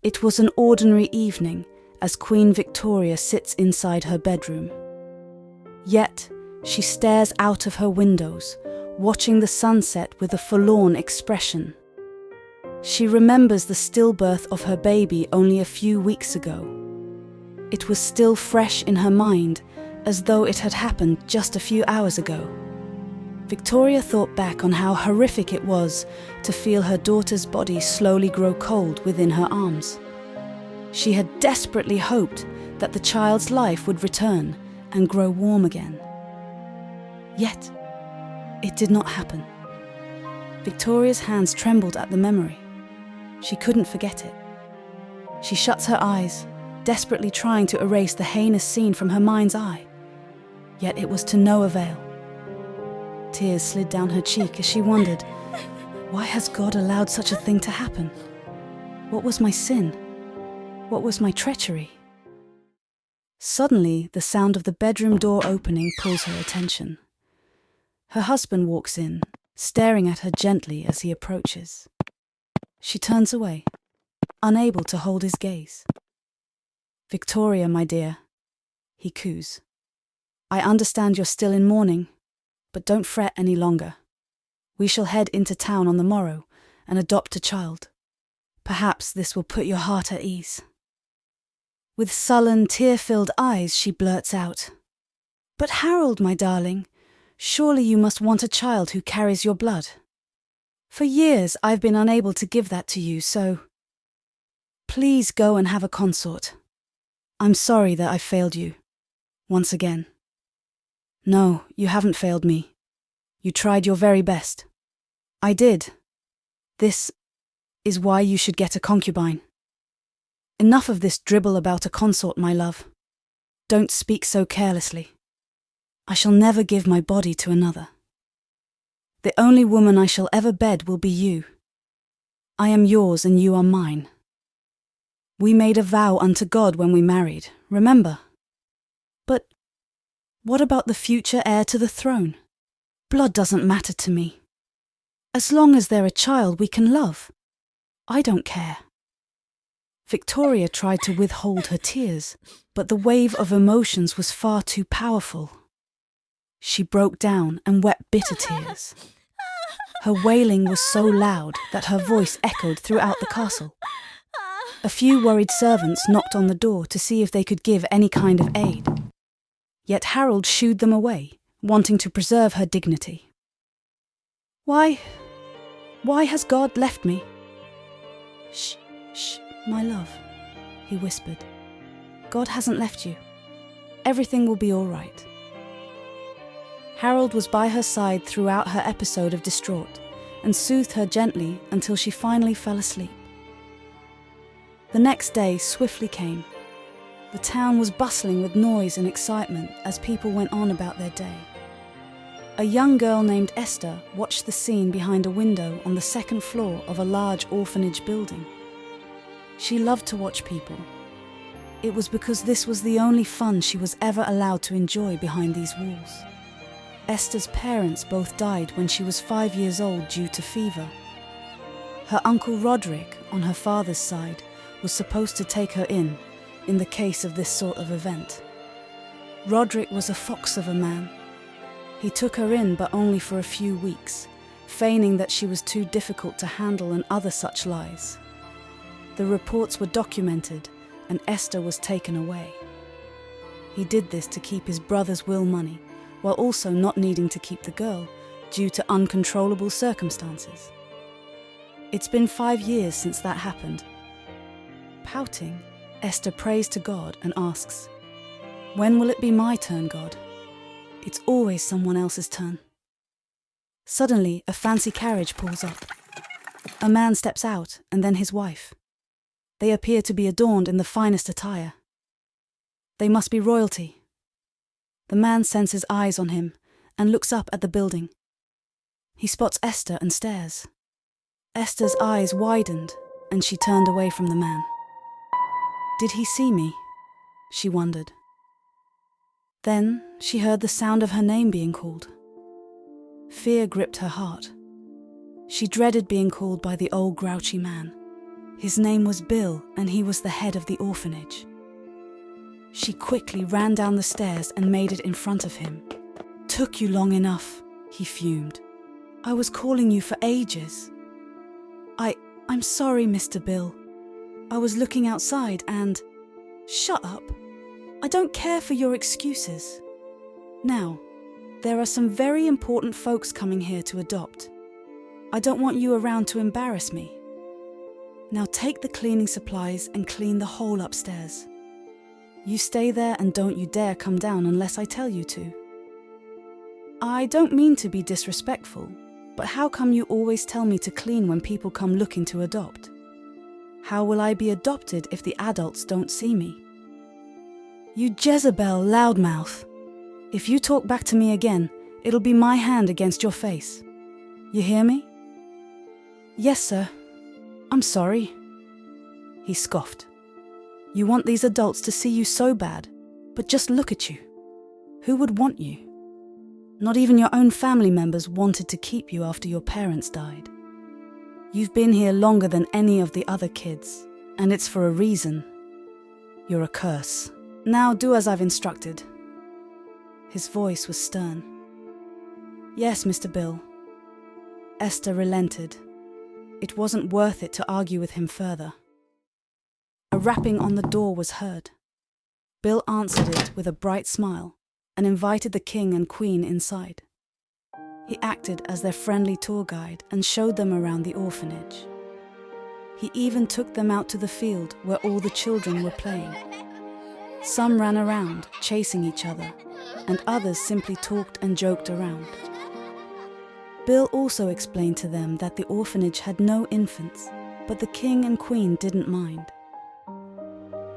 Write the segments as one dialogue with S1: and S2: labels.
S1: It was an ordinary evening as Queen Victoria sits inside her bedroom. Yet, she stares out of her windows, watching the sunset with a forlorn expression. She remembers the stillbirth of her baby only a few weeks ago. It was still fresh in her mind, as though it had happened just a few hours ago. Victoria thought back on how horrific it was to feel her daughter's body slowly grow cold within her arms. She had desperately hoped that the child's life would return and grow warm again. Yet, it did not happen. Victoria's hands trembled at the memory. She couldn't forget it. She shuts her eyes, desperately trying to erase the heinous scene from her mind's eye. Yet it was to no avail. Tears slid down her cheek as she wondered, why has God allowed such a thing to happen? What was my sin? What was my treachery? Suddenly, the sound of the bedroom door opening pulls her attention. Her husband walks in, staring at her gently as he approaches. She turns away, unable to hold his gaze. "Victoria, my dear," he coos. "I understand you're still in mourning, but don't fret any longer. We shall head into town on the morrow and adopt a child. Perhaps this will put your heart at ease." With sullen, tear-filled eyes, she blurts out, "But Harold, my darling, surely you must want a child who carries your blood. For years I've been unable to give that to you, so please go and have a consort. I'm sorry that I failed you. Once again." "No, you haven't failed me. You tried your very best." "I did. This is why you should get a concubine." "Enough of this dribble about a consort, my love. Don't speak so carelessly. I shall never give my body to another. The only woman I shall ever bed will be you. I am yours and you are mine. We made a vow unto God when we married, remember? But what about the future heir to the throne? Blood doesn't matter to me. As long as they're a child we can love. I don't care." Victoria tried to withhold her tears, but the wave of emotions was far too powerful. She broke down and wept bitter tears. Her wailing was so loud that her voice echoed throughout the castle. A few worried servants knocked on the door to see if they could give any kind of aid. Yet Harold shooed them away, wanting to preserve her dignity. Why has God left me?" "Shh, shh, my love," he whispered. "God hasn't left you. Everything will be all right." Harold was by her side throughout her episode of distraught and soothed her gently until she finally fell asleep. The next day swiftly came. The town was bustling with noise and excitement as people went on about their day. A young girl named Esther watched the scene behind a window on the second floor of a large orphanage building. She loved to watch people. It was because this was the only fun she was ever allowed to enjoy behind these walls. Esther's parents both died when she was 5 years old due to fever. Her uncle Roderick, on her father's side, was supposed to take her in the case of this sort of event. Roderick was a fox of a man. He took her in, but only for a few weeks, feigning that she was too difficult to handle and other such lies. The reports were documented, and Esther was taken away. He did this to keep his brother's will money, while also not needing to keep the girl due to uncontrollable circumstances. It's been 5 years since that happened. Pouting, Esther prays to God and asks, "When will it be my turn, God? It's always someone else's turn." Suddenly, a fancy carriage pulls up. A man steps out, and then his wife. They appear to be adorned in the finest attire. They must be royalty. The man senses eyes on him and looks up at the building. He spots Esther and stares. Esther's eyes widened and she turned away from the man. Did he see me? She wondered. Then she heard the sound of her name being called. Fear gripped her heart. She dreaded being called by the old grouchy man. His name was Bill, and he was the head of the orphanage. She quickly ran down the stairs and made it in front of him. "Took you long enough," he fumed. "I was calling you for ages." I'm sorry, Mr. Bill. I was looking outside and..." "Shut up. I don't care for your excuses. Now, there are some very important folks coming here to adopt. I don't want you around to embarrass me. Now take the cleaning supplies and clean the whole upstairs. You stay there and don't you dare come down unless I tell you to." "I don't mean to be disrespectful, but how come you always tell me to clean when people come looking to adopt? How will I be adopted if the adults don't see me?" "You Jezebel loudmouth. If you talk back to me again, it'll be my hand against your face. You hear me?" "Yes, sir. I'm sorry," he scoffed. "You want these adults to see you so bad, but just look at you. Who would want you? Not even your own family members wanted to keep you after your parents died. You've been here longer than any of the other kids, and it's for a reason. You're a curse. Now do as I've instructed." His voice was stern. "Yes, Mr. Bill." Esther relented. It wasn't worth it to argue with him further. A rapping on the door was heard. Bill answered it with a bright smile and invited the king and queen inside. He acted as their friendly tour guide and showed them around the orphanage. He even took them out to the field where all the children were playing. Some ran around, chasing each other, and others simply talked and joked around. Bill also explained to them that the orphanage had no infants, but the king and queen didn't mind.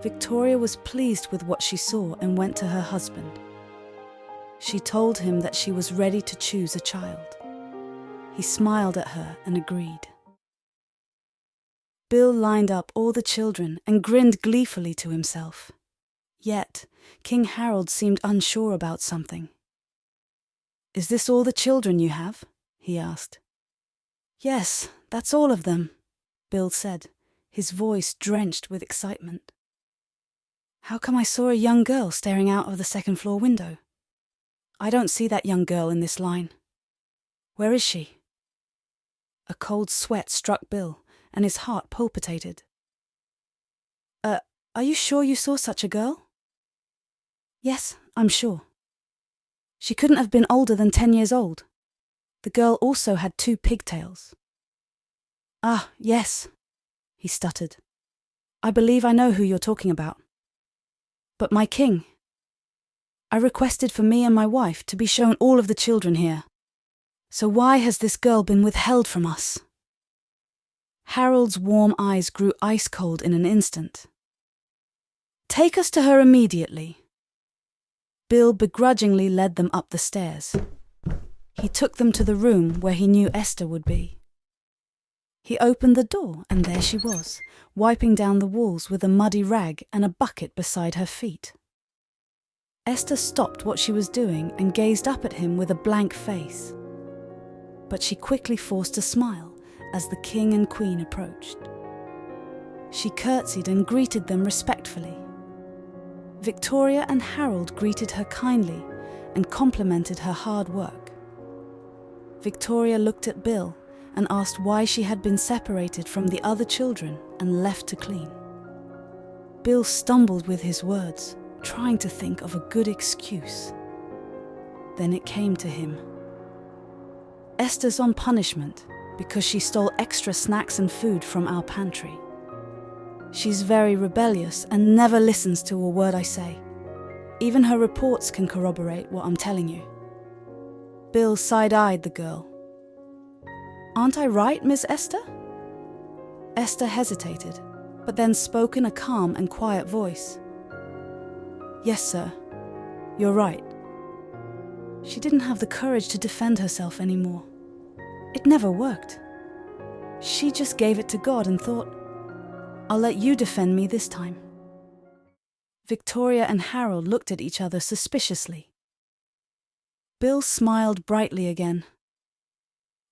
S1: Victoria was pleased with what she saw and went to her husband. She told him that she was ready to choose a child. He smiled at her and agreed. Bill lined up all the children and grinned gleefully to himself. Yet, King Harold seemed unsure about something. "Is this all the children you have?" he asked. "Yes, that's all of them," Bill said, his voice drenched with excitement. "How come I saw a young girl staring out of the second-floor window? I don't see that young girl in this line. Where is she?" A cold sweat struck Bill, and his heart palpitated. Are you sure you saw such a girl?" "Yes, I'm sure. She couldn't have been older than 10 years old. The girl also had 2 pigtails." "Ah, yes," he stuttered. "I believe I know who you're talking about. But my king, I requested for me and my wife to be shown all of the children here. So why has this girl been withheld from us?" Harold's warm eyes grew ice cold in an instant. "Take us to her immediately." Bill begrudgingly led them up the stairs. He took them to the room where he knew Esther would be. He opened the door, and there she was, wiping down the walls with a muddy rag and a bucket beside her feet. Esther stopped what she was doing and gazed up at him with a blank face. But she quickly forced a smile as the king and queen approached. She curtsied and greeted them respectfully. Victoria and Harold greeted her kindly and complimented her hard work. Victoria looked at Bill and asked why she had been separated from the other children and left to clean. Bill stumbled with his words, trying to think of a good excuse. Then it came to him. "Esther's on punishment because she stole extra snacks and food from our pantry. She's very rebellious and never listens to a word I say. Even her reports can corroborate what I'm telling you." Bill side-eyed the girl. "Aren't I right, Miss Esther?" Esther hesitated, but then spoke in a calm and quiet voice. "Yes, sir. You're right." She didn't have the courage to defend herself anymore. It never worked. She just gave it to God and thought, "I'll let you defend me this time." Victoria and Harold looked at each other suspiciously. Bill smiled brightly again.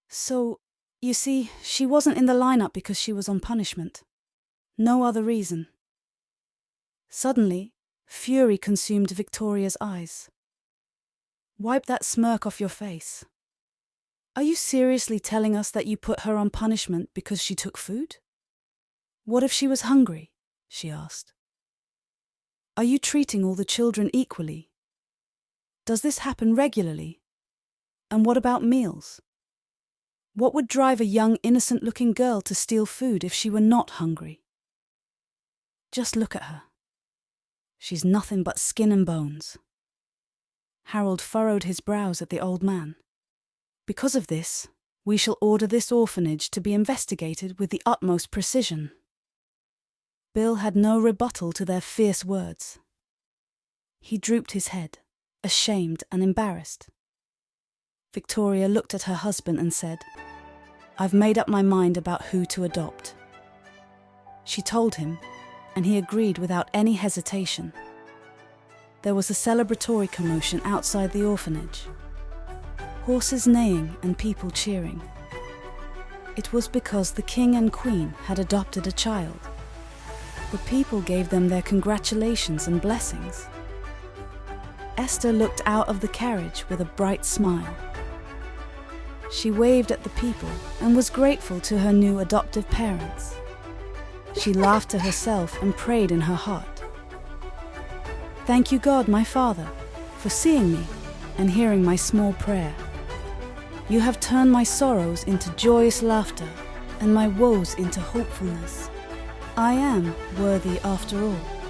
S1: "So, you see, she wasn't in the lineup because she was on punishment. No other reason. Suddenly, fury consumed Victoria's eyes. Wipe that smirk off your face. Are you seriously telling us that you put her on punishment because she took food? What if she was hungry? She asked. Are you treating all the children equally? Does this happen regularly? And what about meals? What would drive a young, innocent-looking girl to steal food if she were not hungry? Just look at her. She's nothing but skin and bones. Harold furrowed his brows at the old man. Because of this, we shall order this orphanage to be investigated with the utmost precision. Bill had no rebuttal to their fierce words. He drooped his head, ashamed and embarrassed. Victoria looked at her husband and said, "I've made up my mind about who to adopt." She told him, and he agreed without any hesitation. There was a celebratory commotion outside the orphanage. Horses neighing and people cheering. It was because the king and queen had adopted a child. The people gave them their congratulations and blessings. Esther looked out of the carriage with a bright smile. She waved at the people and was grateful to her new adoptive parents. She laughed to herself and prayed in her heart. "Thank you, God, my Father, for seeing me and hearing my small prayer. You have turned my sorrows into joyous laughter and my woes into hopefulness. I am worthy after all."